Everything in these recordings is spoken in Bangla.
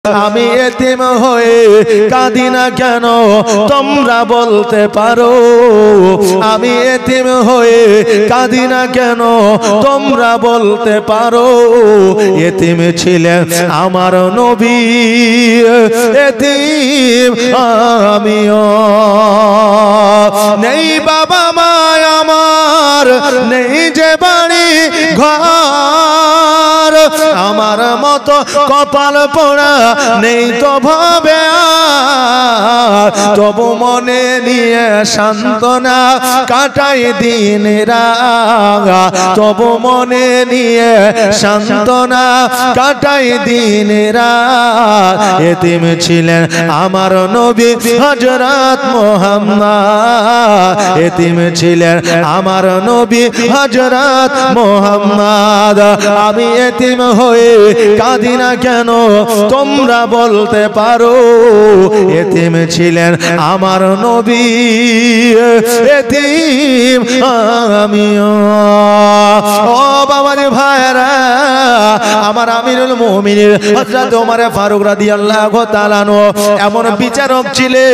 আমি এতিম হয়ে কাঁদি না কেন তোমরা বলতে পারো? আমি এতিম হয়ে কাঁদি না কেন তোমরা বলতে পারো? এতিম ছিলেন আমার নবী, এতিম আমিও। নেই বাবা মা আমার, নেই যে বাড়ি ঘর, আমার মতো কপাল পোড়া নেই তো ভাবে, তবু মনে নিয়ে সান্ত্বনা কাটাই দিন রাত, তবু মনে নিয়ে সান্ত্বনা কাটাই দিন রাত। এতিম ছিলেন আমার নবী হযরত মুহাম্মদ, এতিম ছিলেন আমার নবী হযরত মুহাম্মদ। আমি এতিম হয়ে কাঁদি না কেন তোমরা বলতে পারো? এতিম ছিলেন আমার নবী, এতিম আমিও। ও বাবারে ভাইরা, আমার আমিরুল মুমিনিন হযরত ওমর ফারুক রাদিয়াল্লাহু তাআলা আনহু এমন বিচারক ছিলেন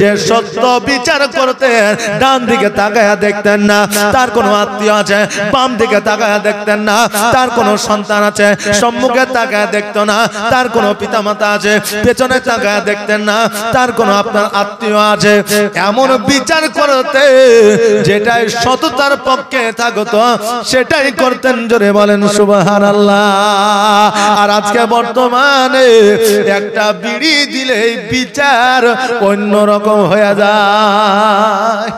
যে সত্য বিচার করতেন। ডান দিকে তাকায়া দেখতেন না তার কোনো আত্মীয় আছে, বাম দিকে তাকায়া দেখতেন না তার কোনো সন্তান আছে, সম্মুখে তাকায়া দেখতো না তার কোনো পিতামাতা আছে, পেছনে তাকায়া দেখতেন না তার কোনো আপনার আত্মীয় আছে। এমন বিচার করতে যেটাই সততার পক্ষে থাকতো সেটাই করতেন। জোরে বলেন সুবহানাল্লাহ। আর আজকে বর্তমানে একটা বিড়ি দিলেই বিচার অন্যরকম হয়ে যায়।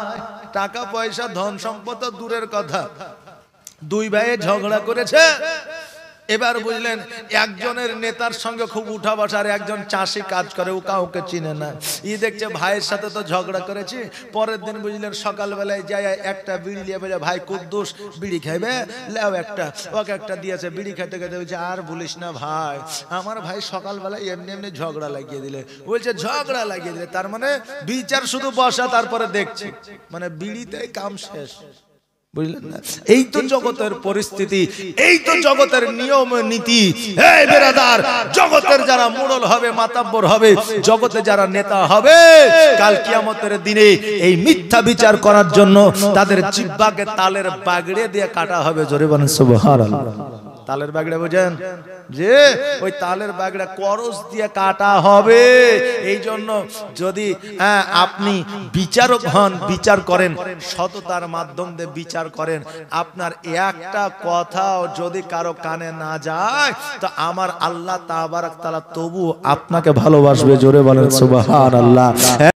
টাকা পয়সা ধন সম্পদ দূরের কথা, দুই ভাইয়ে ঝগড়া করেছে, এবার বুঝলেন একজনের নেতার সঙ্গে খুব উঠা বসা, আর একজন চাষি কাজ করে, ও কাউকে চিনে না। ই দেখছে ভাইয়ের সাথে তো ঝগড়া করেছি, পরের দিন বুঝলেন সকালবেলায় যায় একটা বিড়ি নিয়ে বলে, ভাই কুদ্দুস বিড়ি খাইবে লেও একটা, ওকে একটা দিয়েছে। বিড়ি খেতে খেতে বলছে, আর বলিস না ভাই, আমার ভাই সকালবেলায় এমনি এমনি ঝগড়া লাগিয়ে দিলে। বলছে ঝগড়া লাগিয়ে দিলে তার মানে বিচার শুধু বসা, তারপরে দেখছি, মানে বিড়িতে কাম শেষ। বুঝলেন না? এই তো জগতের পরিস্থিতি, এই তো জগতের নিয়ম নীতি। এই বেরাদার, জগতের যারা মুড়ল হবে, মাতাব্বর হবে, জগতে যারা নেতা হবে, কাল কিয়ামতের দিনে এই মিথ্যা বিচার করার জন্য তাদের জিহ্বাকে তালের বাগড়ে দিয়ে কাটা হবে। জোরে বলেন সুবহানাল্লাহ। তালের বাগড়া বোঝেন? যে ওই তালের বাগড়া করস দিয়ে কাটা হবে। এই জন্য যদি আপনি বিচারক হন, বিচার করেন, সততার মাধ্যম দিয়ে বিচার করেন, আপনার একটা কথাও যদি কারো কানে না যায় তো আমার আল্লাহ তাবারক তাআলা তবু আপনাকে ভালোবাসবে। জোরে বলেন সুবহানাল্লাহ।